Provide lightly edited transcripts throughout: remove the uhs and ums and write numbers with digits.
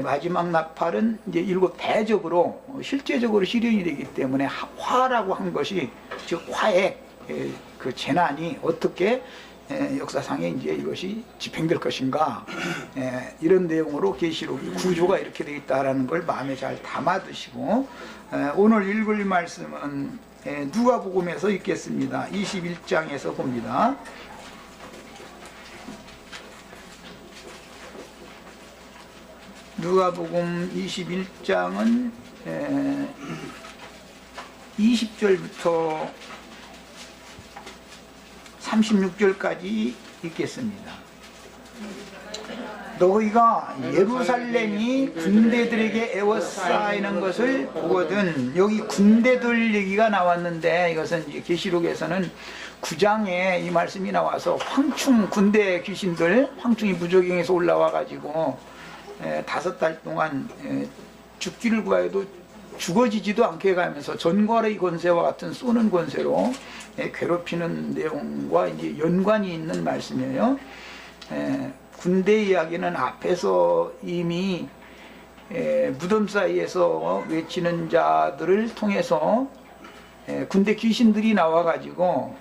마지막 나팔은 이제 일곱 대적으로 실제적으로 실현이 되기 때문에 화라고 한 것이 즉 화의 그 재난이 어떻게 역사상에 이제 이것이 집행될 것인가, 이런 내용으로 계시록의 구조가 이렇게 되어 있다라는 걸 마음에 잘 담아두시고, 오늘 읽을 말씀은 누가복음에서 읽겠습니다. 21장에서 봅니다. 누가복음 21장은 20절부터 36절까지 읽겠습니다. 너희가 예루살렘이 군대들에게 에워싸이는 것을 보거든. 여기 군대들 얘기가 나왔는데, 이것은 계시록에서는 9장에 이 말씀이 나와서 황충 군대 귀신들, 황충이 부조경에서 올라와 가지고 5달 동안 죽기를 구하여도 죽어지지도 않게 가면서 전과의 권세와 같은 쏘는 권세로 괴롭히는 내용과 이제 연관이 있는 말씀이에요. 군대 이야기는 앞에서 이미 무덤 사이에서 외치는 자들을 통해서 군대 귀신들이 나와가지고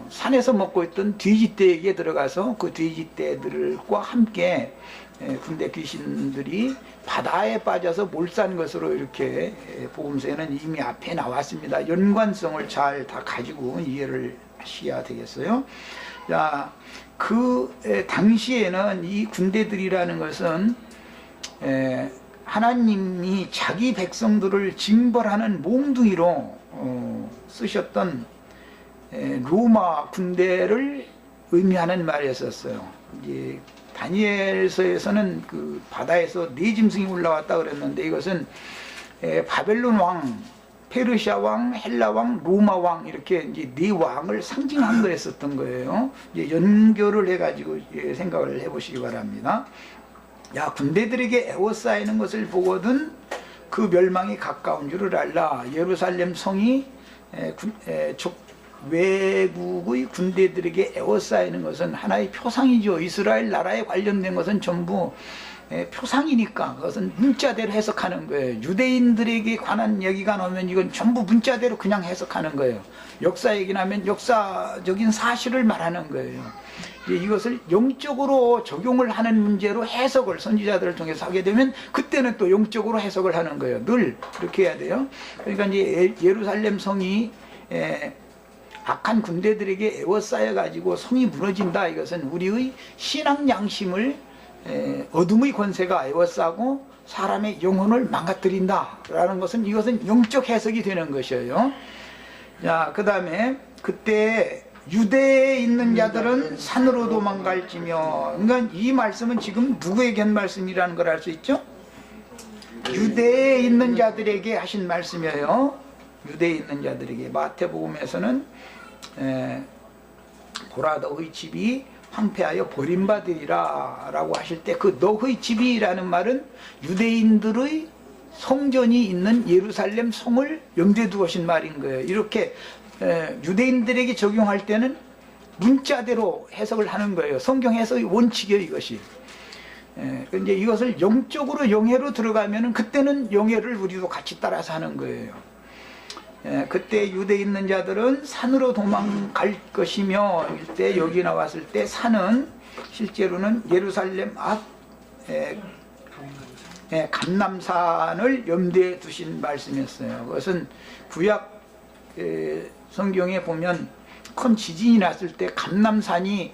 산에서 먹고 있던 돼지떼에게 들어가서 그 돼지떼들과 함께 군대 귀신들이 바다에 빠져서 몰산 것으로 이렇게 복음서에는 이미 앞에 나왔습니다. 연관성을 잘 다 가지고 이해를 하셔야 되겠어요. 자, 그 당시에는 이 군대들이라는 것은 하나님이 자기 백성들을 징벌하는 몽둥이로 쓰셨던 로마 군대를 의미하는 말이었어요. 이제 다니엘서에서는 그 바다에서 네 짐승이 올라왔다 그랬는데, 이것은 바벨론 왕, 페르시아 왕, 헬라 왕, 로마 왕, 이렇게 이제 네 왕을 상징한 거였었던 거예요. 이제 연결을 해가지고 생각을 해보시기 바랍니다. 야, 군대들에게 에워싸이는 것을 보거든 그 멸망이 가까운 줄을 알라. 예루살렘 성이 외국의 군대들에게 에워싸이는 것은 하나의 표상이죠. 이스라엘 나라에 관련된 것은 전부 표상이니까 그것은 문자대로 해석하는 거예요. 유대인들에게 관한 얘기가 나오면 이건 전부 문자대로 그냥 해석하는 거예요. 역사 얘기 나면 역사적인 사실을 말하는 거예요. 이것을 영적으로 적용을 하는 문제로 해석을 선지자들을 통해서 하게 되면 그때는 또 영적으로 해석을 하는 거예요. 늘 그렇게 해야 돼요. 그러니까 이제 예루살렘 성이 악한 군대들에게 에워싸여 가지고 성이 무너진다. 이것은 우리의 신앙 양심을 어둠의 권세가 에워싸고 사람의 영혼을 망가뜨린다 라는 것은, 이것은 영적 해석이 되는 것이에요. 자, 그 다음에 그때 유대에 있는 자들은 산으로 도망갈지며, 그러니까 이 말씀은 지금 누구에게 한 말씀이라는 걸 알 수 있죠? 유대에 있는 자들에게 하신 말씀이에요. 유대에 있는 자들에게. 마태복음에서는 보라, 너의 집이 황폐하여 버림받으리라 라고 하실 때, 그 너의 집이라는 말은 유대인들의 성전이 있는 예루살렘 성을 염두에 두고 하신 말인 거예요. 이렇게 유대인들에게 적용할 때는 문자대로 해석을 하는 거예요. 성경 해석의 원칙이에요, 이것이. 근데 이것을 영적으로 영예로 들어가면은 그때는 영예를 우리도 같이 따라서 하는 거예요. 그때 유대에 있는 자들은 산으로 도망갈 것이며, 이때 여기 나왔을 때 산은 실제로는 예루살렘 앞 감람산을 염두에 두신 말씀이었어요. 그것은 구약 성경에 보면 큰 지진이 났을 때 감람산이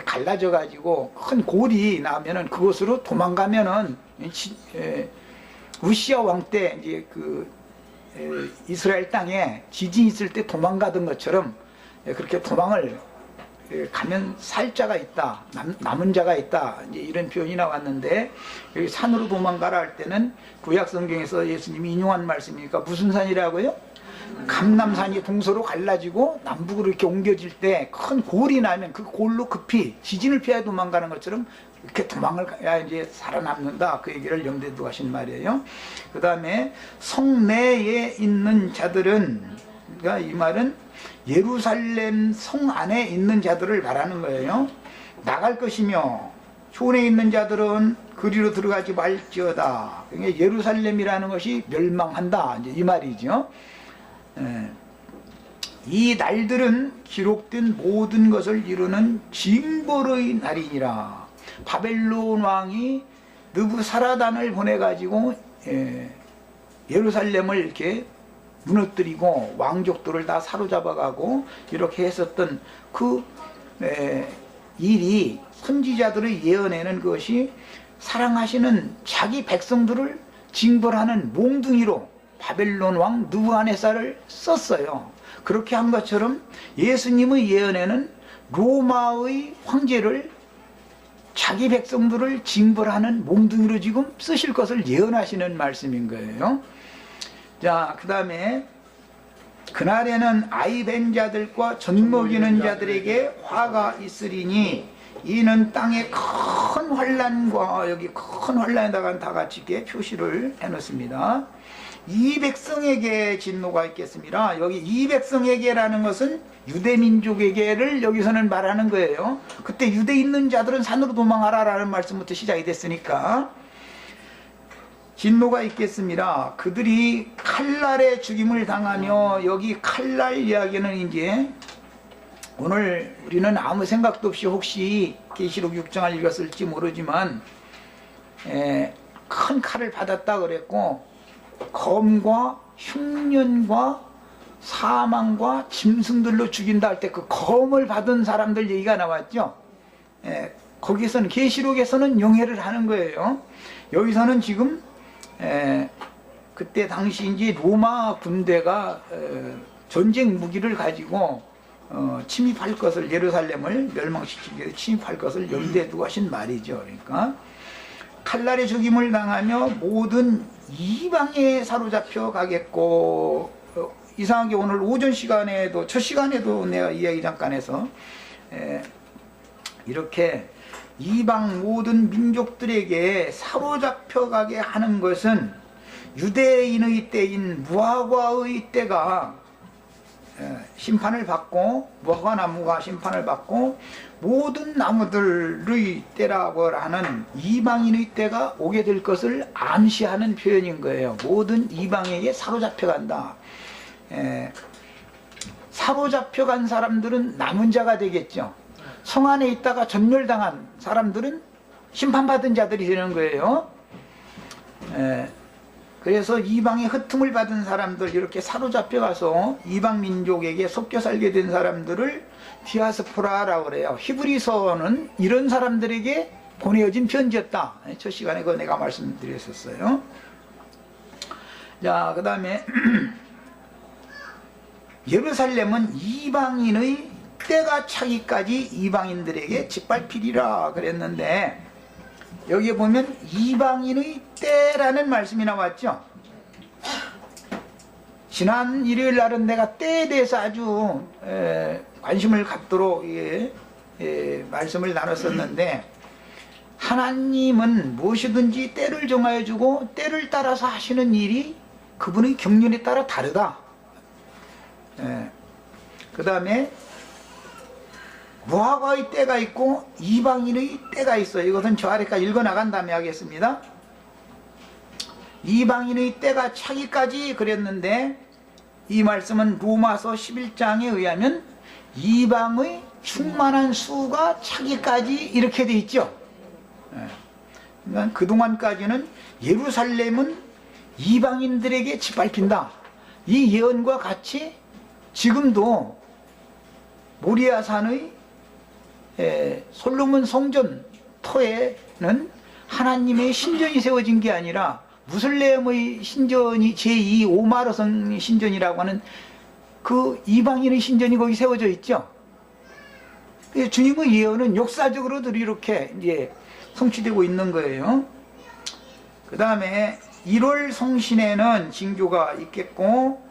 갈라져 가지고 큰 골이 나면은 그곳으로 도망가면은 우시아 왕 때 이제 그 이스라엘 땅에 지진이 있을 때 도망가던 것처럼 그렇게 도망을 가면 살 자가 있다, 남은 자가 있다, 이제 이런 표현이 나왔는데, 여기 산으로 도망가라 할 때는 구약 성경에서 예수님이 인용한 말씀이니까 무슨 산이라고요? 감람산이 동서로 갈라지고 남북으로 이렇게 옮겨질 때 큰 골이 나면 그 골로 급히 지진을 피해 도망가는 것처럼 이렇게 도망을 가야 이제 살아남는다, 그 얘기를 염두에 두고 하신 말이에요. 그 다음에 성내에 있는 자들은, 그러니까 이 말은 예루살렘 성 안에 있는 자들을 말하는 거예요. 나갈 것이며, 초원에 있는 자들은 그리로 들어가지 말지어다. 그러니까 예루살렘이라는 것이 멸망한다, 이제 이 말이죠. 이 날들은 기록된 모든 것을 이루는 징벌의 날이니라. 바벨론 왕이 느부사라단을 보내가지고 예루살렘을 이렇게 무너뜨리고 왕족들을 다 사로잡아가고 이렇게 했었던 그 일이 선지자들의 예언에는 그것이 사랑하시는 자기 백성들을 징벌하는 몽둥이로 바벨론 왕 느부갓네살을 썼어요. 그렇게 한 것처럼 예수님의 예언에는 로마의 황제를 자기 백성들을 징벌하는 몽둥이로 지금 쓰실 것을 예언하시는 말씀인 거예요. 자, 그 다음에 그날에는 아이 벤 자들과 젖먹이는 자들에게 화가 있으리니 이는 땅의 큰 환난과, 여기 큰 환난에다가 다 같이 이렇게 표시를 해놓습니다. 이 백성에게 진노가 있겠습니다. 여기 이 백성에게라는 것은 유대민족에게를 여기서는 말하는 거예요. 그때 유대에 있는 자들은 산으로 도망하라 라는 말씀부터 시작이 됐으니까 진노가 있겠습니다. 그들이 칼날에 죽임을 당하며, 여기 칼날 이야기는 이제 오늘 우리는 아무 생각도 없이 혹시 계시록 6장을 읽었을지 모르지만 큰 칼을 받았다 그랬고 검과 흉년과 사망과 짐승들로 죽인다 할 때 그 검을 받은 사람들 얘기가 나왔죠. 거기서는 계시록에서는 영해를 하는 거예요. 여기서는 지금 그때 당시 이제 로마 군대가 전쟁 무기를 가지고 침입할 것을, 예루살렘을 멸망시키기 위해 침입할 것을 염두에 두고 하신 말이죠. 그러니까 칼날에 죽임을 당하며 모든 이방에 사로잡혀 가겠고, 이상하게 오늘 오전 시간에도, 첫 시간에도 내가 이야기 잠깐 해서 이렇게 이방 모든 민족들에게 사로잡혀 가게 하는 것은 유대인의 때인 무화과의 때가 심판을 받고, 무화과 나무가 심판을 받고 모든 나무들의 때라고 하는 이방인의 때가 오게 될 것을 암시하는 표현인 거예요. 모든 이방에게 사로잡혀 간다. 사로잡혀 간 사람들은 남은 자가 되겠죠. 성 안에 있다가 전멸당한 사람들은 심판받은 자들이 되는 거예요. 그래서 이방의 흩음을 받은 사람들, 이렇게 사로잡혀 가서 이방 민족에게 속겨 살게 된 사람들을 디아스포라라고 그래요. 히브리서는 이런 사람들에게 보내어진 편지였다. 첫 시간에 그거 내가 말씀드렸었어요. 자, 그 다음에 예루살렘은 이방인의 때가 차기까지 이방인들에게 짓밟히리라 그랬는데, 여기에 보면 이방인의 때라는 말씀이 나왔죠. 지난 일요일 날은 내가 때에 대해서 아주 관심을 갖도록 말씀을 나눴었는데, 하나님은 무엇이든지 때를 정하여 주고 때를 따라서 하시는 일이 그분의 경륜에 따라 다르다. 그 다음에 무화과의 때가 있고 이방인의 때가 있어요. 이것은 저 아래까지 읽어나간 다음에 하겠습니다. 이방인의 때가 차기까지 그랬는데, 이 말씀은 로마서 11장에 의하면 이방의 충만한 수가 차기까지 이렇게 돼 있죠. 그러니까 그동안까지는 예루살렘은 이방인들에게 짓밟힌다, 이 예언과 같이 지금도 모리아산의 솔로몬 성전 터에는 하나님의 신전이 세워진 게 아니라 무슬렘의 신전이 제2 오마르성 신전이라고 하는 그 이방인의 신전이 거기 세워져 있죠. 주님의 예언은 역사적으로도 이렇게 이제 성취되고 있는 거예요. 그 다음에 1월 성신에는 징조가 있겠고,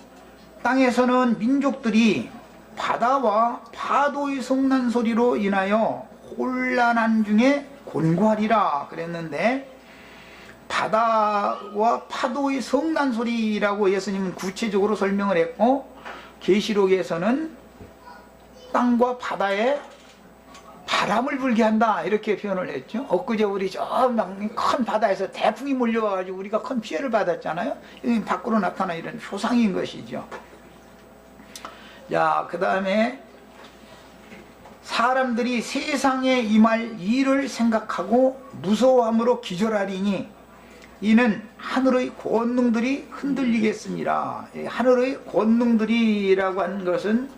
땅에서는 민족들이 바다와 파도의 성난 소리로 인하여 혼란한 중에 곤고하리라 그랬는데, 바다와 파도의 성난 소리라고 예수님은 구체적으로 설명을 했고, 계시록에서는 땅과 바다에 바람을 불게 한다 이렇게 표현을 했죠. 엊그제 우리 저 큰 바다에서 태풍이 몰려와가지고 우리가 큰 피해를 받았잖아요. 이 밖으로 나타나 이런 표상인 것이죠. 자, 그 다음에 사람들이 세상에 임할 일을 생각하고 무서워함으로 기절하리니 이는 하늘의 권능들이 흔들리겠습니다. 하늘의 권능들이라고 하는 것은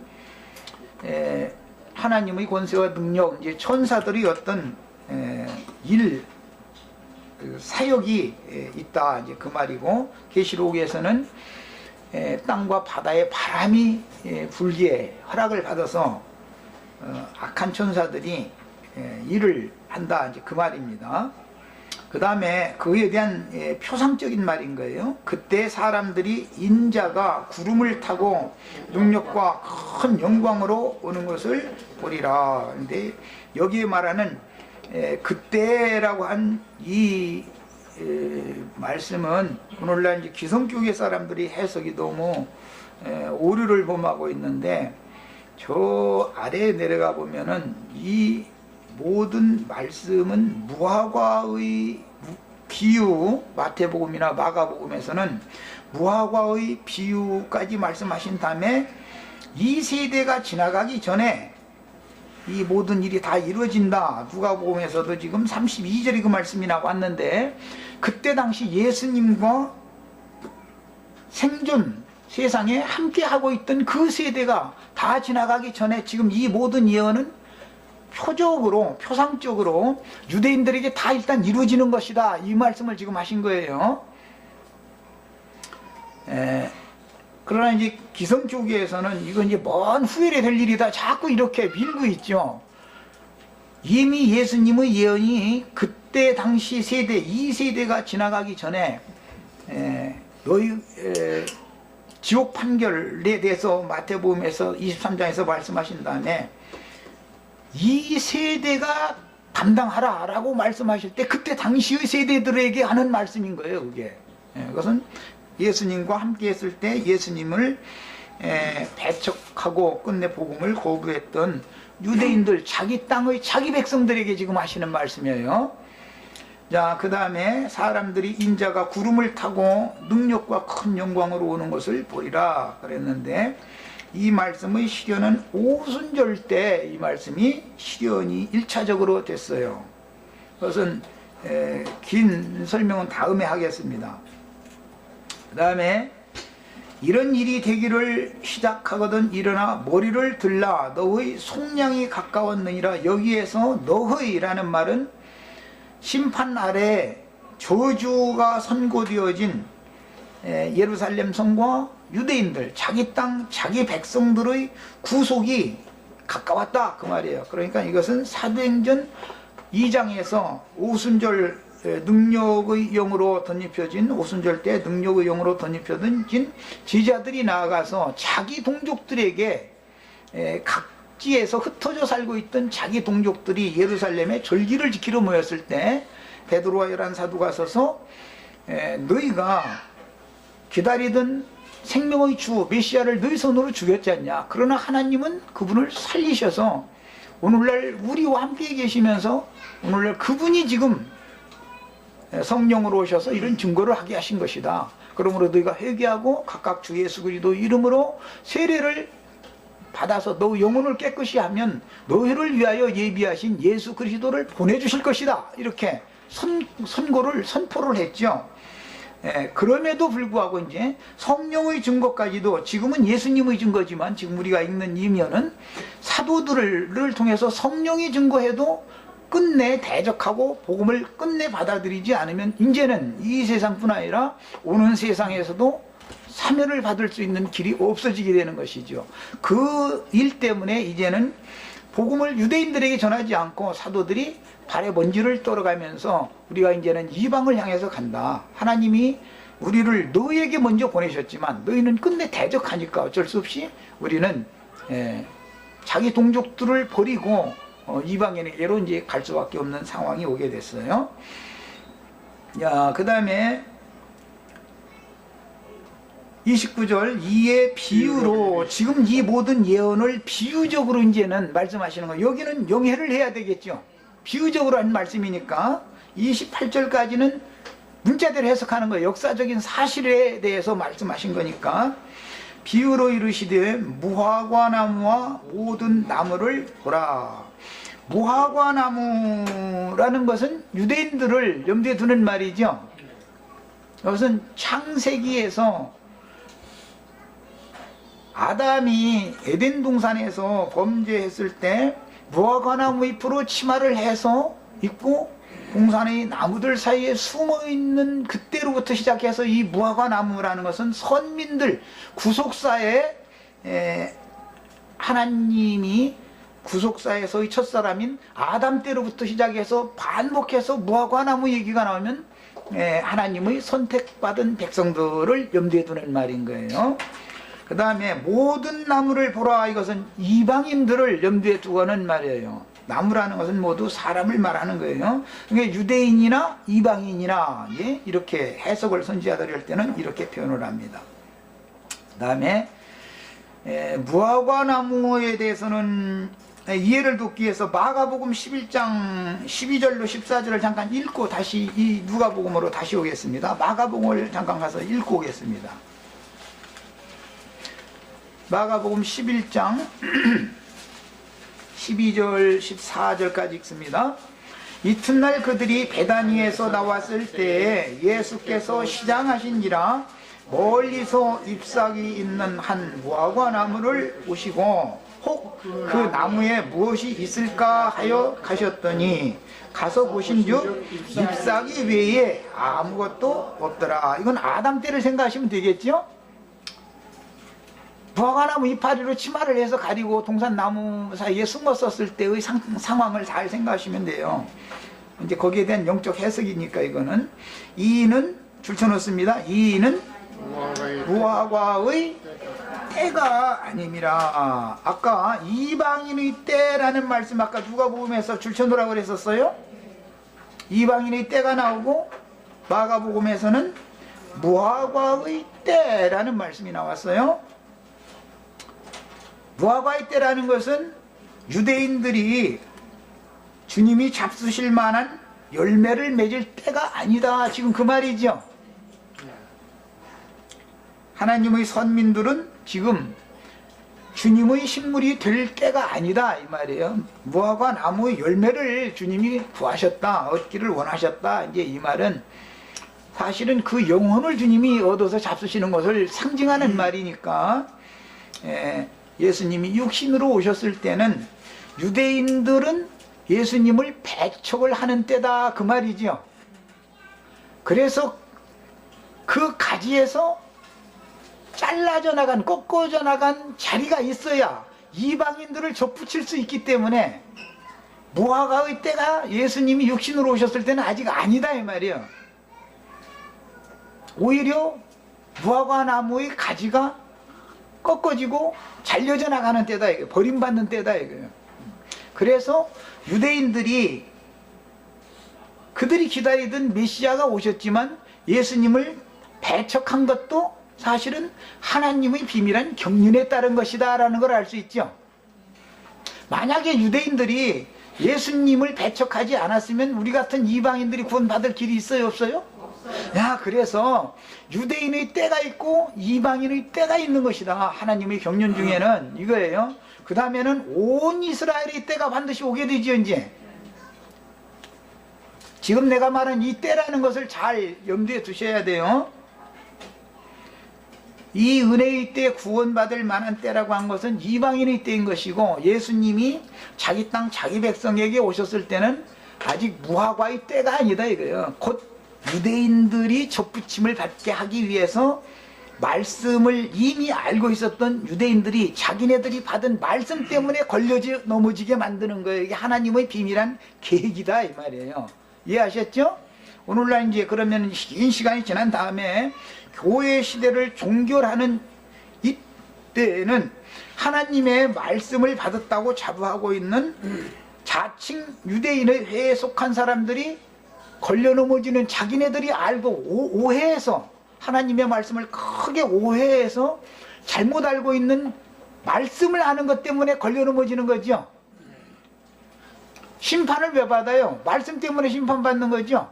하나님의 권세와 능력, 이제 천사들이 어떤 사역이 있다, 이제 그 말이고, 계시록에서는 땅과 바다에 바람이 불기에 허락을 받아서 악한 천사들이 일을 한다, 이제 그 말입니다. 그 다음에 그에 대한 표상적인 말인 거예요. 그때 사람들이 인자가 구름을 타고 능력과 큰 영광으로 오는 것을 보리라. 근데 여기에 말하는 그때라고 한 이 말씀은 오늘날 이제 기성교회 사람들이 해석이 너무 오류를 범하고 있는데, 저 아래에 내려가 보면은 이 모든 말씀은 무화과의 비유, 마태복음이나 마가복음에서는 무화과의 비유까지 말씀하신 다음에 이 세대가 지나가기 전에 이 모든 일이 다 이루어진다. 누가복음에서도 지금 32절에 그 말씀이 나왔는데, 그때 당시 예수님과 생존 세상에 함께 하고 있던 그 세대가 다 지나가기 전에 지금 이 모든 예언은 표적으로, 표상적으로 유대인들에게 다 일단 이루어지는 것이다, 이 말씀을 지금 하신 거예요. 그러나 이제 기성교계에서는 이건 이제 먼 후에 될 일이다 자꾸 이렇게 밀고 있죠. 이미 예수님의 예언이 그때 당시 세대, 이 세대가 지나가기 전에 너희 지옥 판결에 대해서 마태복음에서 23장에서 말씀하신 다음에 이 세대가 감당하라 라고 말씀하실 때 그때 당시의 세대들에게 하는 말씀인 거예요. 그게 그것은 예수님과 함께 했을 때 예수님을 배척하고 끝내 복음을 거부했던 유대인들, 자기 땅의 자기 백성들에게 지금 하시는 말씀이에요. 자, 그 다음에 사람들이 인자가 구름을 타고 능력과 큰 영광으로 오는 것을 보리라 그랬는데, 이 말씀의 실현은 오순절 때 이 말씀이 실현이 1차적으로 됐어요. 그것은 긴 설명은 다음에 하겠습니다. 그 다음에 이런 일이 되기를 시작하거든 일어나 머리를 들라 너의 속량이 가까웠느니라. 여기에서 너의라는 말은 심판 아래 저주가 선고되어진 예루살렘 성과 유대인들, 자기 땅, 자기 백성들의 구속이 가까웠다 그 말이에요. 그러니까 이것은 사도행전 2장에서 오순절 능력의 영으로 덧입혀진, 오순절 때 능력의 영으로 덧입혀진 제자들이 나아가서 자기 동족들에게, 각지에서 흩어져 살고 있던 자기 동족들이 예루살렘에 절기를 지키러 모였을 때 베드로와 열한 사도가 서서 너희가 기다리던 생명의 주 메시아를 너희 손으로 죽였지 않냐. 그러나 하나님은 그분을 살리셔서 오늘날 우리와 함께 계시면서 오늘날 그분이 지금 성령으로 오셔서 이런 증거를 하게 하신 것이다. 그러므로 너희가 회개하고 각각 주 예수 그리스도 이름으로 세례를 받아서 너 영혼을 깨끗이 하면 너희를 위하여 예비하신 예수 그리스도를 보내주실 것이다. 이렇게 선포를 했죠. 그럼에도 불구하고 이제 성령의 증거까지도, 지금은 예수님의 증거지만 지금 우리가 읽는 이면은 사도들을 통해서 성령이 증거해도 끝내 대적하고 복음을 끝내 받아들이지 않으면 이제는 이 세상뿐 아니라 오는 세상에서도 사면을 받을 수 있는 길이 없어지게 되는 것이죠. 그 일 때문에 이제는 복음을 유대인들에게 전하지 않고 사도들이 발에 먼지를 떨어가면서 우리가 이제는 이방을 향해서 간다. 하나님이 우리를 너희에게 먼저 보내셨지만 너희는 끝내 대적하니까 어쩔 수 없이 우리는 자기 동족들을 버리고 이방인에게로 이제 갈 수밖에 없는 상황이 오게 됐어요. 야, 그 다음에 29절 이의 비유로 지금 이 모든 예언을 비유적으로 이제는 말씀하시는 거예요. 여기는 용해를 해야 되겠죠. 비유적으로 한 말씀이니까 28절까지는 문자대로 해석하는 거예요. 역사적인 사실에 대해서 말씀하신 거니까 비유로 이르시되 무화과 나무와 모든 나무를 보라. 무화과 나무라는 것은 유대인들을 염두에 두는 말이죠. 이것은 창세기에서 아담이 에덴 동산에서 범죄했을 때 무화과나무 잎으로 치마를 해서 입고 동산의 나무들 사이에 숨어있는 그때로부터 시작해서 이 무화과나무라는 것은 선민들 구속사에 하나님이 구속사에서의 첫사람인 아담 때로부터 시작해서 반복해서 무화과나무 얘기가 나오면 하나님의 선택받은 백성들을 염두에 두는 말인 거예요. 그 다음에 모든 나무를 보라, 이것은 이방인들을 염두에 두고 하는 말이에요. 나무라는 것은 모두 사람을 말하는 거예요. 그러니까 유대인이나 이방인이나 이렇게 해석을 선지자들이 할 때는 이렇게 표현을 합니다. 그 다음에 무화과 나무에 대해서는 이해를 돕기 위해서 마가복음 11장 12절로 14절을 잠깐 읽고 다시 이 누가복음으로 다시 오겠습니다. 마가복음을 잠깐 가서 읽고 오겠습니다. 마가복음 11장 12절 14절까지 읽습니다. 이튿날 그들이 베다니에서 나왔을 때에 예수께서 시장하신지라 멀리서 잎사귀 있는 한 무화과 나무를 보시고 혹 그 나무에 무엇이 있을까 하여 가셨더니 가서 보신즉 잎사귀 외에 아무것도 없더라. 이건 아담 때를 생각하시면 되겠죠? 무화과나무 이파리로 치마를 해서 가리고 동산나무 사이에 숨었었을 때의 상황을 잘 생각하시면 돼요. 이제 거기에 대한 영적 해석이니까 이거는 이는 줄쳐놓습니다. 이는 무화과의 때가 아님이라. 아까 이방인의 때라는 말씀 아까 누가복음에서 줄쳐놓으라고 그랬었어요. 이방인의 때가 나오고 마가복음에서는 무화과의 때라는 말씀이 나왔어요. 무화과의 때라는 것은 유대인들이 주님이 잡수실 만한 열매를 맺을 때가 아니다, 지금 그 말이죠. 하나님의 선민들은 지금 주님의 식물이 될 때가 아니다, 이 말이에요. 무화과 나무의 열매를 주님이 구하셨다, 얻기를 원하셨다, 이제 이 말은 사실은 그 영혼을 주님이 얻어서 잡수시는 것을 상징하는 말이니까 예수님이 육신으로 오셨을 때는 유대인들은 예수님을 배척을 하는 때다, 그 말이죠. 그래서 그 가지에서 잘라져 나간, 꺾어져 나간 자리가 있어야 이방인들을 접붙일 수 있기 때문에 무화과의 때가 예수님이 육신으로 오셨을 때는 아직 아니다, 이 말이에요. 오히려 무화과 나무의 가지가 꺾어지고 잘려져 나가는 때다, 이게 버림받는 때다, 이거예요. 그래서 유대인들이 그들이 기다리던 메시아가 오셨지만 예수님을 배척한 것도 사실은 하나님의 비밀한 경륜에 따른 것이다 라는 걸 알 수 있죠. 만약에 유대인들이 예수님을 배척하지 않았으면 우리 같은 이방인들이 구원받을 길이 있어요, 없어요? 야, 그래서 유대인의 때가 있고 이방인의 때가 있는 것이다, 하나님의 경륜 중에는 이거예요. 그 다음에는 온 이스라엘의 때가 반드시 오게 되죠. 이제 지금 내가 말한 이 때라는 것을 잘 염두에 두셔야 돼요. 이 은혜의 때, 구원받을 만한 때라고 한 것은 이방인의 때인 것이고, 예수님이 자기 땅 자기 백성에게 오셨을 때는 아직 무화과의 때가 아니다, 이거예요. 곧 유대인들이 접붙임을 받게 하기 위해서 말씀을 이미 알고 있었던 유대인들이 자기네들이 받은 말씀 때문에 걸려지 넘어지게 만드는 거예요. 이게 하나님의 비밀한 계획이다, 이 말이에요. 이해하셨죠? 오늘날 이제 그러면 긴 시간이 지난 다음에 교회 시대를 종결하는 이때는 하나님의 말씀을 받았다고 자부하고 있는 자칭 유대인의 회에 속한 사람들이 걸려 넘어지는, 자기네들이 알고 오해해서 하나님의 말씀을 크게 오해해서 잘못 알고 있는 말씀을 아는 것 때문에 걸려 넘어지는 거죠. 심판을 왜 받아요? 말씀 때문에 심판받는 거죠.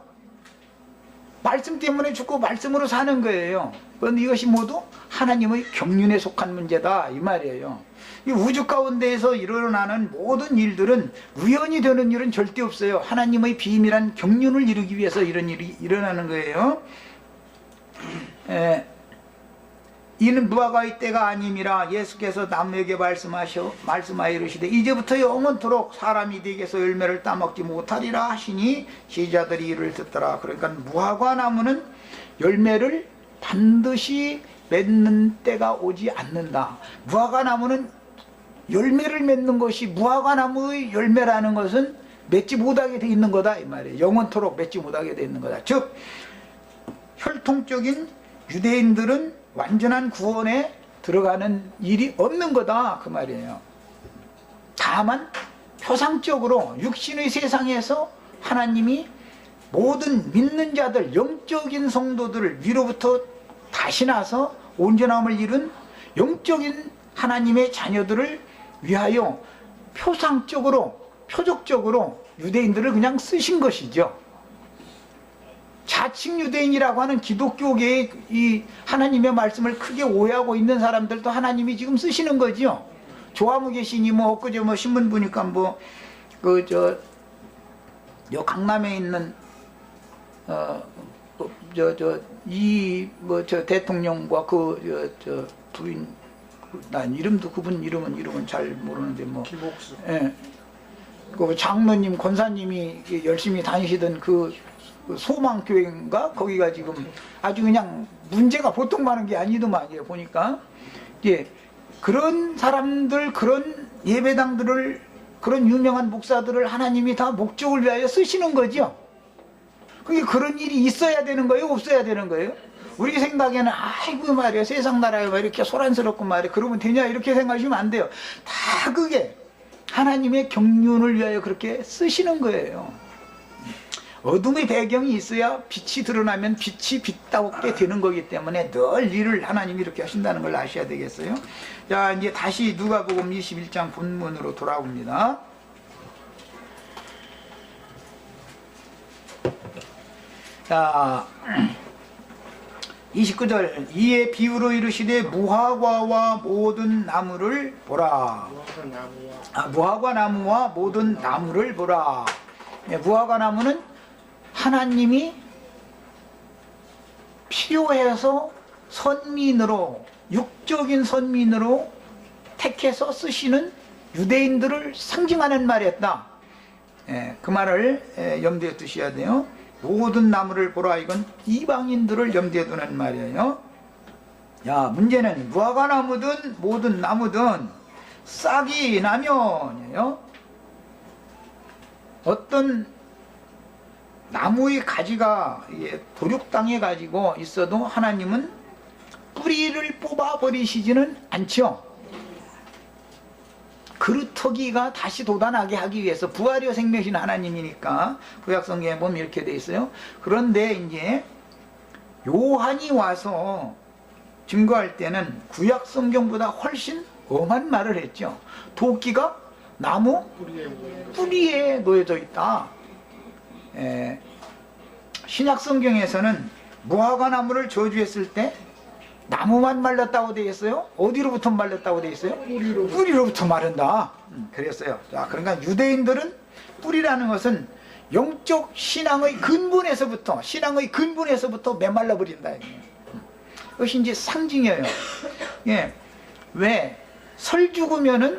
말씀 때문에 죽고 말씀으로 사는 거예요. 그런데 이것이 모두 하나님의 경륜에 속한 문제다 이 말이에요. 이 우주 가운데에서 일어나는 모든 일들은 우연히 되는 일은 절대 없어요. 하나님의 비밀한 경륜을 이루기 위해서 이런 일이 일어나는 거예요. 이는 무화과의 때가 아님이라 예수께서 남에게 말씀하여 이르시되 이제부터 영원토록 사람이 네게서 열매를 따먹지 못하리라 하시니 제자들이 이를 듣더라. 그러니까 무화과 나무는 열매를 반드시 맺는 때가 오지 않는다. 무화과 나무는 열매를 맺는 것이 무화과 나무의 열매라는 것은 맺지 못하게 돼 있는 거다 이 말이에요. 영원토록 맺지 못하게 돼 있는 거다. 즉 혈통적인 유대인들은 완전한 구원에 들어가는 일이 없는 거다 그 말이에요. 다만 표상적으로 육신의 세상에서 하나님이 모든 믿는 자들 영적인 성도들을 위로부터 다시 나서 온전함을 이룬 영적인 하나님의 자녀들을 위하여 표상적으로 표적적으로 유대인들을 그냥 쓰신 것이죠. 자칭 유대인이라고 하는 기독교계의 이 하나님의 말씀을 크게 오해하고 있는 사람들도 하나님이 지금 쓰시는 거죠. 조화무 계시니 뭐 엊그제 뭐 신문 보니까 뭐 요 강남에 있는 저 대통령과 저 부인 난 이름도 그분 이름은 잘 모르는데 뭐 김옥수. 예. 그 장로님 권사님이 열심히 다니시던 그 소망교회인가 거기가 지금 아주 그냥 문제가 보통 많은 게 아니더만 보니까 그런 사람들 그런 예배당들을 그런 유명한 목사들을 하나님이 다 목적을 위하여 쓰시는 거죠. 그게 그런 일이 있어야 되는 거예요? 없어야 되는 거예요? 우리 생각에는 아이고 말이야 세상 나라에 왜 이렇게 소란스럽고 말이야 그러면 되냐 이렇게 생각하시면 안 돼요. 다 그게 하나님의 경륜을 위하여 그렇게 쓰시는 거예요. 어둠의 배경이 있어야 빛이 드러나면 빛이 빛다웠게 되는 거기 때문에 늘 일을 하나님이 이렇게 하신다는 걸 아셔야 되겠어요. 자, 이제 다시 누가복음 21장 본문으로 돌아옵니다. 자, 29절 이에 비유로 이르시되 무화과와 모든 나무를 보라. 무화과 나무와 모든 나무를 보라. 무화과 나무는 하나님이 필요해서 선민으로 육적인 선민으로 택해서 쓰시는 유대인들을 상징하는 말이었다. 그 말을 염두에 두셔야 돼요. 모든 나무를 보라 이건 이방인들을 염두에 두는 말이에요. 야, 문제는 무화과 나무든 모든 나무든 싹이 나면이에요. 어떤 나무의 가지가 도륙당해 가지고 있어도 하나님은 뿌리를 뽑아 버리시지는 않죠. 그루터기가 다시 돋아나게 하기 위해서 부활이요 생명이신 하나님이니까 구약성경에 보면 이렇게 돼 있어요. 그런데 이제 요한이 와서 증거할 때는 구약성경보다 훨씬 엄한 말을 했죠. 도끼가 나무 뿌리에 놓여져 있다. 신약성경에서는 무화과 나무를 저주했을 때 나무만 말랐다고 되어 있어요? 어디로부터 말랐다고 되어 있어요? 뿌리로부터 마른다. 그랬어요. 자, 그러니까 유대인들은 뿌리라는 것은 영적 신앙의 근본에서부터 메말라 버린다. 그것이 이제 상징이에요. 왜? 설 죽으면은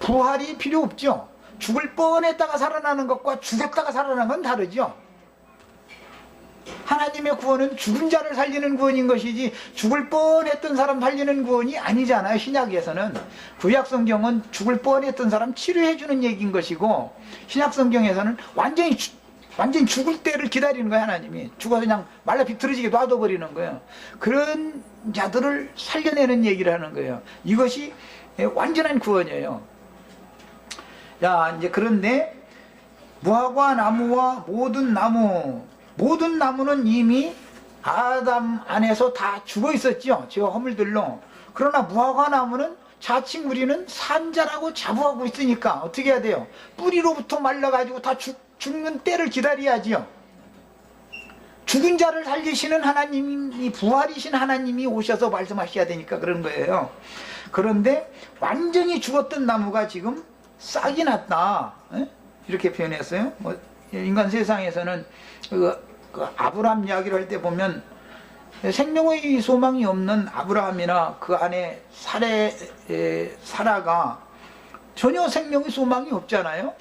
부활이 필요 없죠. 죽을 뻔했다가 살아나는 것과 죽었다가 살아나는 건 다르죠. 하나님의 구원은 죽은 자를 살리는 구원인 것이지 죽을 뻔했던 사람 살리는 구원이 아니잖아요. 신약에서는 구약성경은 죽을 뻔했던 사람 치료해주는 얘기인 것이고 신약성경에서는 완전히 죽을 때를 기다리는 거예요. 하나님이 죽어서 그냥 말라 비틀어지게 놔둬버리는 거예요. 그런 자들을 살려내는 얘기를 하는 거예요. 이것이 완전한 구원이에요. 자, 이제 그런데 무화과 나무와 모든 나무는 이미 아담 안에서 다 죽어 있었죠. 저 허물들로. 그러나 무화과 나무는 자칭 우리는 산자라고 자부하고 있으니까 어떻게 해야 돼요? 뿌리로부터 말라가지고 다 죽는 때를 기다려야지요. 죽은 자를 살리시는 하나님이, 부활이신 하나님이 오셔서 말씀하셔야 되니까 그런 거예요. 그런데 완전히 죽었던 나무가 지금 싹이 났다, 이렇게 표현했어요. 뭐 인간 세상에서는 그 아브라함 이야기를 할 때 보면 생명의 소망이 없는 아브라함이나 그 안에 사라가 전혀 생명의 소망이 없잖아요.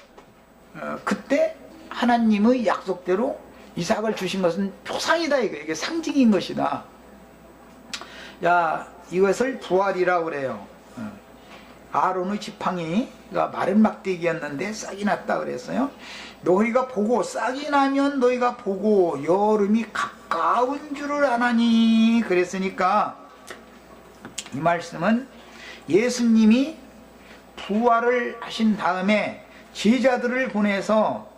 그때 하나님의 약속대로 이삭을 주신 것은 표상이다, 이게 상징인 것이다. 야, 이것을 부활이라고 그래요. 아론의 지팡이가 마른 막대기였는데 싹이 났다 그랬어요. 너희가 보고, 싹이 나면 너희가 보고 여름이 가까운 줄을 아나니 그랬으니까 이 말씀은 예수님이 부활을 하신 다음에 제자들을 보내서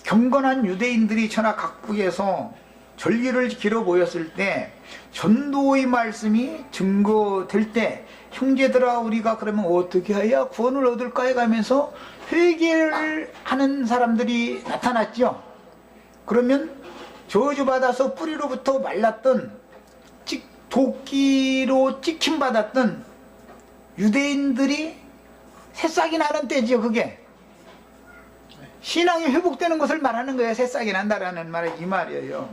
경건한 유대인들이 천하 각국에서 절기를 지키러 모였을 때 전도의 말씀이 증거될 때 형제들아 우리가 그러면 어떻게 해야 구원을 얻을까 해가면서 회개를 하는 사람들이 나타났죠. 그러면 저주받아서 뿌리로부터 말랐던 도끼로 찍힘받았던 유대인들이 새싹이 나는 때지요. 그게 신앙이 회복되는 것을 말하는 거예요. 새싹이 난다라는 말이 이 말이에요.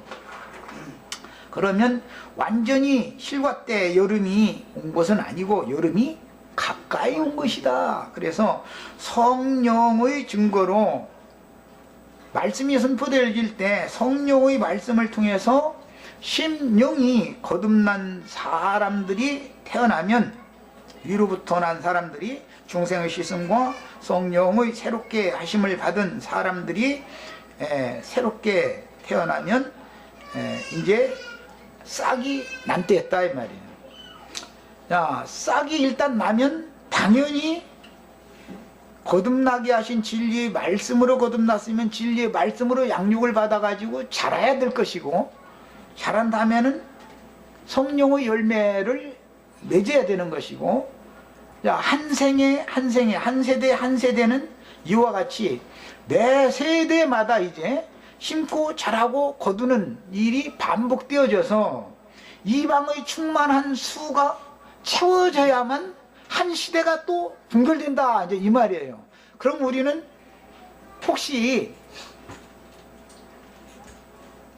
그러면 완전히 실과 때 여름이 온 것은 아니고 여름이 가까이 온 것이다. 그래서 성령의 증거로 말씀이 선포될 때 성령의 말씀을 통해서 심령이 거듭난 사람들이 태어나면, 위로부터 난 사람들이 중생의 씻음과 성령의 새롭게 하심을 받은 사람들이 새롭게 태어나면 이제 싹이 난 때였다 이 말이에요. 자, 싹이 일단 나면 당연히 거듭나게 하신 진리의 말씀으로 거듭났으면 진리의 말씀으로 양육을 받아가지고 자라야 될 것이고, 자란 다음에는 성령의 열매를 맺어야 되는 것이고, 자, 한 생에 한 생에, 한 세대 한 세대는 이와 같이 매 세대마다 이제 심고 자라고 거두는 일이 반복되어져서 이방의 충만한 수가 채워져야만 한 시대가 또 분별된다, 이제 이 말이에요. 그럼 우리는 혹시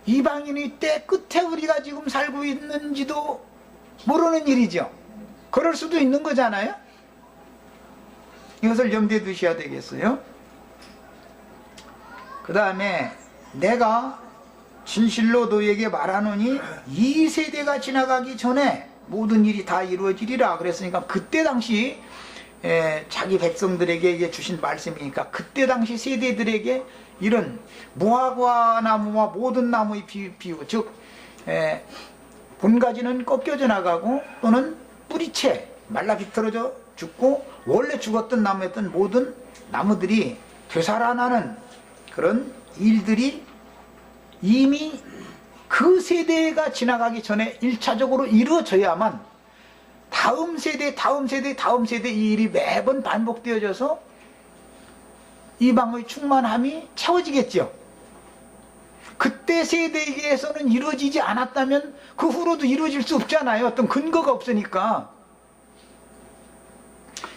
이방인의 때 끝에 우리가 지금 살고 있는지도 모르는 일이죠. 그럴 수도 있는 거잖아요. 이것을 염두에 두셔야 되겠어요. 그 다음에 내가 진실로 너희에게 말하노니 이 세대가 지나가기 전에 모든 일이 다 이루어지리라 그랬으니까 그때 당시 자기 백성들에게 이게 주신 말씀이니까 그때 당시 세대들에게 이런 무화과 나무와 모든 나무의 비유, 즉 본가지는 꺾여져 나가고 또는 뿌리채 말라 비틀어져 죽고 원래 죽었던 나무였던 모든 나무들이 되살아나는 그런 일들이 이미 그 세대가 지나가기 전에 1차적으로 이루어져야만 다음 세대 이 일이 매번 반복되어져서 이방의 충만함이 채워지겠죠. 그때 세대에게서는 이루어지지 않았다면 그 후로도 이루어질 수 없잖아요. 어떤 근거가 없으니까.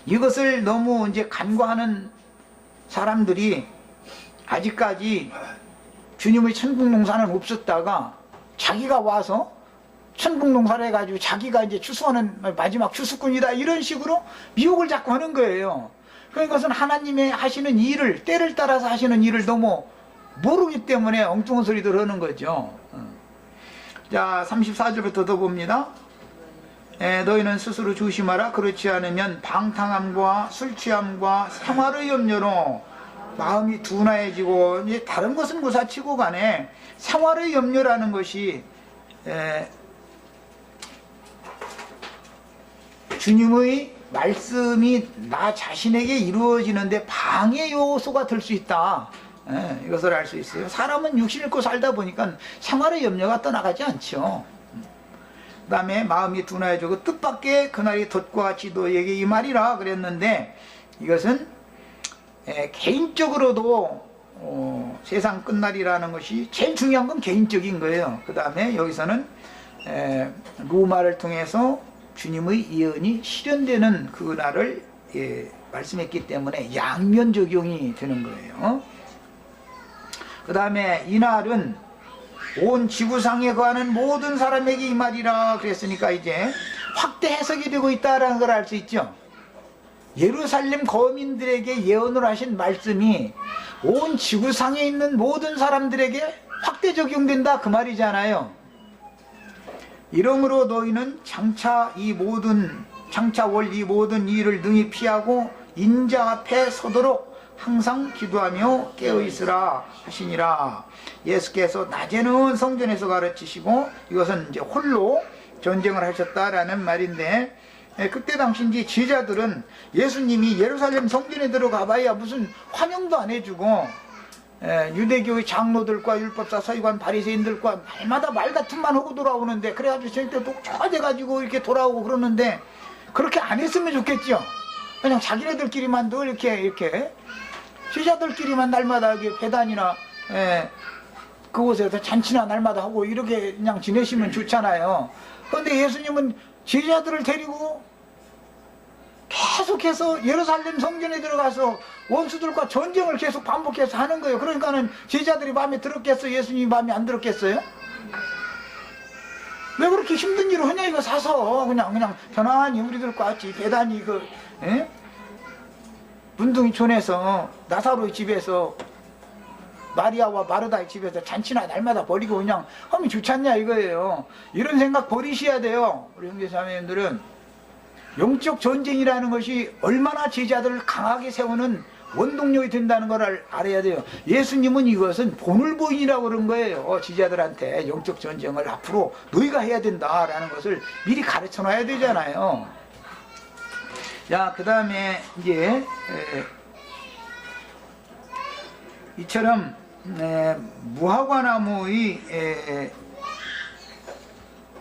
이것을 너무 이제 간과하는 사람들이 아직까지 주님의 천국농사는 없었다가 자기가 와서 천국농사를 해가지고 자기가 이제 추수하는 마지막 추수꾼이다 이런 식으로 미혹을 자꾸 하는 거예요. 그러니까 그것은 하나님의 하시는 일을, 때를 따라서 하시는 일을 너무 모르기 때문에 엉뚱한 소리들 하는 거죠. 자, 34절부터 더 봅니다. 너희는 스스로 조심하라. 그렇지 않으면 방탕함과 술취함과 생활의 염려로 마음이 둔화해지고, 이제 다른 것은 무사치고 간에 생활의 염려라는 것이 주님의 말씀이 나 자신에게 이루어지는데 방해 요소가 될 수 있다. 이것을 알 수 있어요. 사람은 육신을 입고 살다 보니까 생활의 염려가 떠나가지 않죠. 그 다음에 마음이 둔하여지고 뜻밖의 그날이 덫과 같이 너에게 이 말이라 그랬는데, 이것은 개인적으로도 세상 끝날이라는 것이 제일 중요한 건 개인적인 거예요. 그 다음에 여기서는 루마를 통해서 주님의 예언이 실현되는 그날을 말씀했기 때문에 양면 적용이 되는 거예요. 그 다음에 이날은 온 지구상에 거하는 모든 사람에게 이 말이라 그랬으니까 이제 확대 해석이 되고 있다는 걸 알 수 있죠. 예루살렘 거민들에게 예언을 하신 말씀이 온 지구상에 있는 모든 사람들에게 확대 적용된다 그 말이잖아요. 이러므로 너희는 장차 월 이 모든 일을 능히 피하고 인자 앞에 서도록 항상 기도하며 깨어있으라 하시니라. 예수께서 낮에는 성전에서 가르치시고, 이것은 이제 홀로 전쟁을 하셨다라는 말인데, 그때 당시 이제 제자들은 예수님이 예루살렘 성전에 들어가 봐야 무슨 환영도 안 해주고, 유대교의 장로들과 율법사 서기관 바리새인들과 날마다 말 같은 말 하고 돌아오는데, 그래가지고 저녁 때 녹초돼가지고 이렇게 돌아오고 그러는데, 그렇게 안 했으면 좋겠죠. 그냥 자기네들끼리만 늘 이렇게 제자들끼리만 날마다 배단이나 그곳에서 잔치나 날마다 하고 이렇게 그냥 지내시면 좋잖아요. 그런데 예수님은 제자들을 데리고 계속해서 예루살렘 성전에 들어가서 원수들과 전쟁을 계속 반복해서 하는 거예요. 그러니까는 제자들이 마음에 들었겠어요? 예수님이 마음에 안 들었겠어요? 왜 그렇게 힘든 일을 하냐 이거 사서 그냥 편안히 우리들과 같이 배단이 문둥이촌에서 나사로의 집에서 마리아와 마르다의 집에서 잔치나 날마다 벌이고 그냥 하면 좋지 않냐 이거예요. 이런 생각 버리셔야 돼요. 우리 형제자매님들은 영적 전쟁이라는 것이 얼마나 제자들을 강하게 세우는 원동력이 된다는 걸 알아야 돼요. 예수님은 이것은 본울보인이라고 그런 거예요. 제자들한테 영적 전쟁을 앞으로 너희가 해야 된다라는 것을 미리 가르쳐 놔야 되잖아요. 자, 그 다음에 이제 이처럼 무화과나무의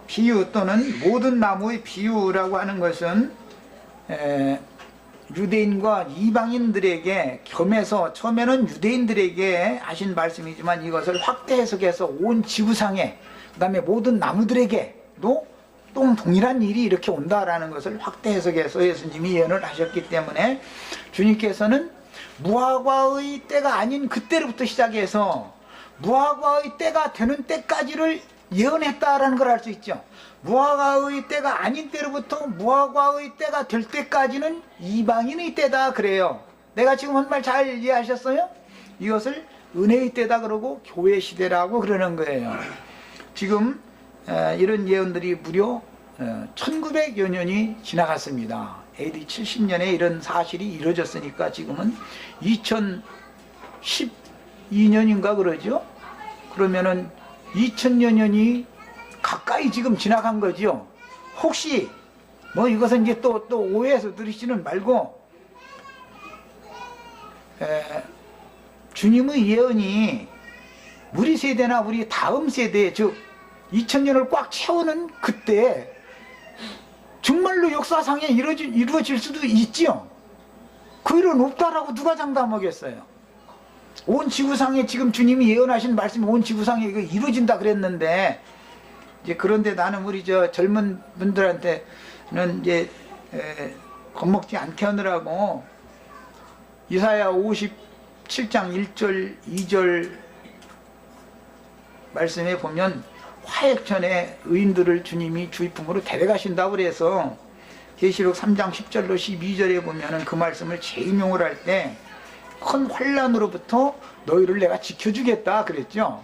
비유 또는 모든 나무의 비유라고 하는 것은 유대인과 이방인들에게 겸해서 처음에는 유대인들에게 하신 말씀이지만 이것을 확대 해석해서 온 지구상에 그 다음에 모든 나무들에게도 또 동일한 일이 이렇게 온다라는 것을 확대 해석해서 예수님이 예언을 하셨기 때문에 주님께서는 무화과의 때가 아닌 그때로부터 시작해서 무화과의 때가 되는 때까지를 예언했다라는 걸 알 수 있죠. 무화과의 때가 아닌 때로부터 무화과의 때가 될 때까지는 이방인의 때다 그래요. 내가 지금 한 말 잘 이해하셨어요? 이것을 은혜의 때다 그러고 교회 시대라고 그러는 거예요. 지금 이런 예언들이 무려 1900여 년이 지나갔습니다. AD 70년에 이런 사실이 이루어졌으니까 지금은 2012년인가 그러죠. 그러면은 2000여 년이 가까이 지금 지나간 거죠. 혹시 뭐 이것은 이제 또 오해해서 들으시는 말고 주님의 예언이 우리 세대나 우리 다음 세대 즉 2000년을 꽉 채우는 그때 정말로 역사상에 이루어질 수도 있지요. 그 일은 없다라고 누가 장담하겠어요. 온 지구상에 지금 주님이 예언하신 말씀이 온 지구상에 이거 이루어진다 그랬는데 이제 그런데 나는 우리 젊은 분들한테는 이제 겁먹지 않게 하느라고 이사야 57장 1절 2절 말씀에 보면 화액천에 의인들을 주님이 주의품으로 데려가신다고 그래서 계시록 3장 10절로 12절에 보면은 그 말씀을 재인용을 할 때 큰 환난으로부터 너희를 내가 지켜주겠다 그랬죠.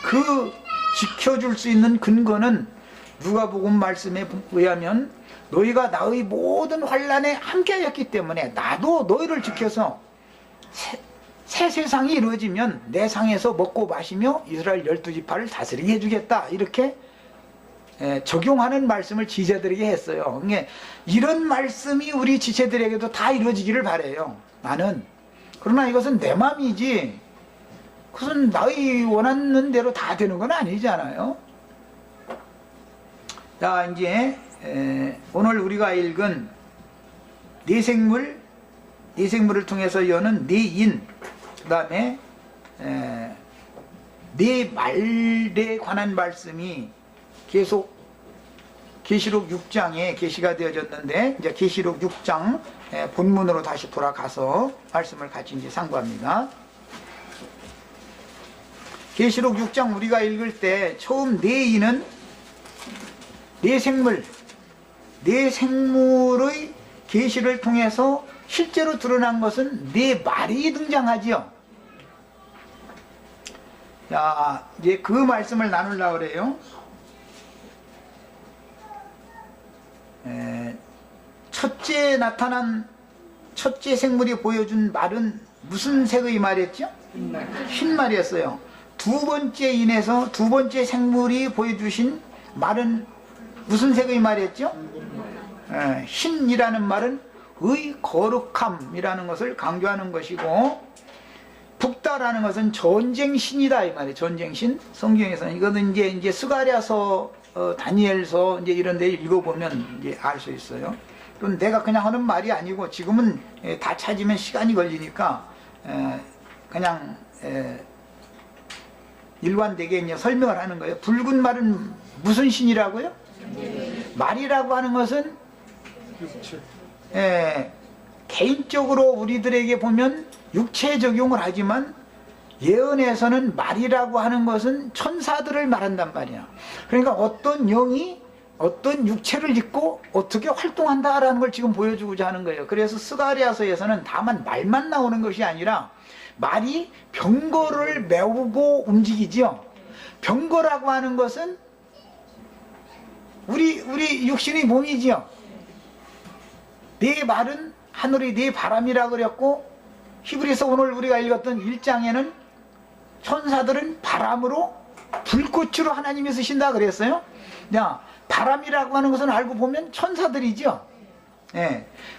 그 지켜줄 수 있는 근거는 누가복음 말씀에 의하면 너희가 나의 모든 환난에 함께하였기 때문에 나도 너희를 지켜서 새 세상이 이루어지면 내 상에서 먹고 마시며 이스라엘 12지파를 다스리게 해주겠다 이렇게 적용하는 말씀을 지체들에게 했어요. 그러니까 이런 말씀이 우리 지체들에게도 다 이루어지기를 바래요. 나는 그러나 이것은 내 마음이지 그것은 나의 원하는 대로 다 되는 건 아니잖아요. 자, 이제 오늘 우리가 읽은 내생물을 통해서 여는 내인, 그 다음에 네 말에 관한 말씀이 계속 계시록 6장에 계시가 되어졌는데, 이제 계시록 6장 본문으로 다시 돌아가서 말씀을 같이 이제 상고합니다. 계시록 6장 우리가 읽을 때 처음 내인은 내 생물의 계시를 통해서 실제로 드러난 것은 네 말이 등장하지요. 자, 이제 그 말씀을 나누려고 그래요. 첫째 생물이 보여준 말은 무슨 색의 말이었죠? 흰 말이었어요. 두 번째 생물이 보여주신 말은 무슨 색의 말이었죠? 흰이라는 말은 의 거룩함이라는 것을 강조하는 것이고, 북다라는 것은 전쟁신이다 이 말이에요. 전쟁신. 성경에서는 이거는 이제 스가랴서, 다니엘서 이제 이런 데 읽어보면 이제 알 수 있어요. 그럼 내가 그냥 하는 말이 아니고, 지금은 다 찾으면 시간이 걸리니까 그냥 일관되게 이제 설명을 하는 거예요. 붉은 말은 무슨 신이라고요? 말이라고 하는 것은 개인적으로 우리들에게 보면 육체 적용을 하지만, 예언에서는 말이라고 하는 것은 천사들을 말한단 말이야. 그러니까 어떤 영이 어떤 육체를 입고 어떻게 활동한다라는 걸 지금 보여주고자 하는 거예요. 그래서 스가랴서에서는 다만 말만 나오는 것이 아니라 말이 병거를 메우고 움직이지요. 병거라고 하는 것은 우리 육신의 몸이지요. 네 말은 하늘의 네 바람이라고 그랬고, 히브리서 오늘 우리가 읽었던 1장에는 천사들은 바람으로 불꽃으로 하나님이 쓰신다 그랬어요. 야, 바람이라고 하는 것은 알고 보면 천사들이죠.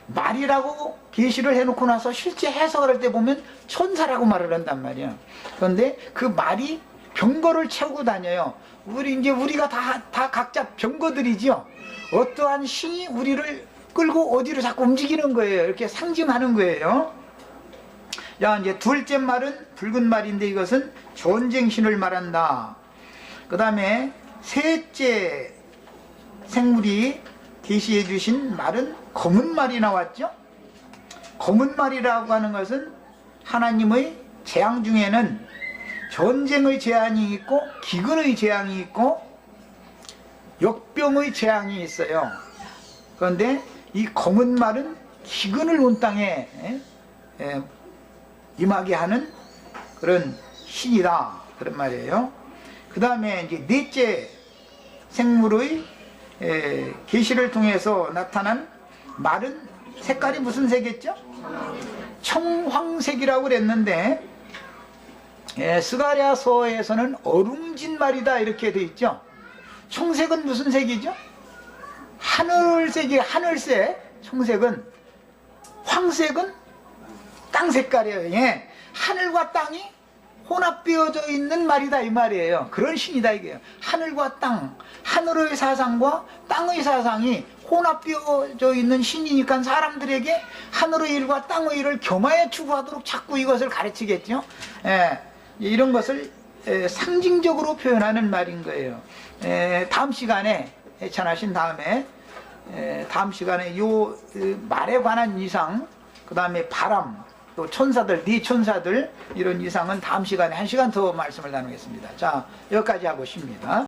말이라고 계시를 해놓고 나서 실제 해석을 할 때 보면 천사라고 말을 한단 말이야. 그런데 그 말이 병거를 채우고 다녀요. 우리가 다 각자 병거들이지요. 어떠한 신이 우리를 끌고 어디로 자꾸 움직이는 거예요. 이렇게 상징하는 거예요. 자, 이제 둘째 말은 붉은 말인데, 이것은 전쟁신을 말한다. 그 다음에 셋째 생물이 계시해 주신 말은 검은 말이 나왔죠. 검은 말이라고 하는 것은 하나님의 재앙 중에는 전쟁의 재앙이 있고, 기근의 재앙이 있고, 역병의 재앙이 있어요. 그런데 이 검은 말은 기근을 온 땅에 임하게 하는 그런 신이다, 그런 말이에요. 그 다음에 이제 넷째 생물의 계시를 통해서 나타난 말은 색깔이 무슨 색이었죠? 청황색이라고 그랬는데, 스가랴서에서는 어룽진 말이다 이렇게 돼 있죠. 청색은 무슨 색이죠? 하늘색이 하늘색. 청색은. 황색은 땅 색깔이에요. 하늘과 땅이 혼합되어져 있는 말이다 이 말이에요. 그런 신이다 이게요. 하늘과 땅, 하늘의 사상과 땅의 사상이 혼합되어져 있는 신이니까 사람들에게 하늘의 일과 땅의 일을 겸하여 추구하도록 자꾸 이것을 가르치겠죠. 이런 것을 상징적으로 표현하는 말인 거예요. 다음 시간에 해찬하신 다음에 다음 시간에 요 말에 관한 이상, 그 다음에 바람, 또 천사들, 네 천사들, 이런 이상은 다음 시간에 1시간 더 말씀을 나누겠습니다. 자, 여기까지 하고 싶습니다.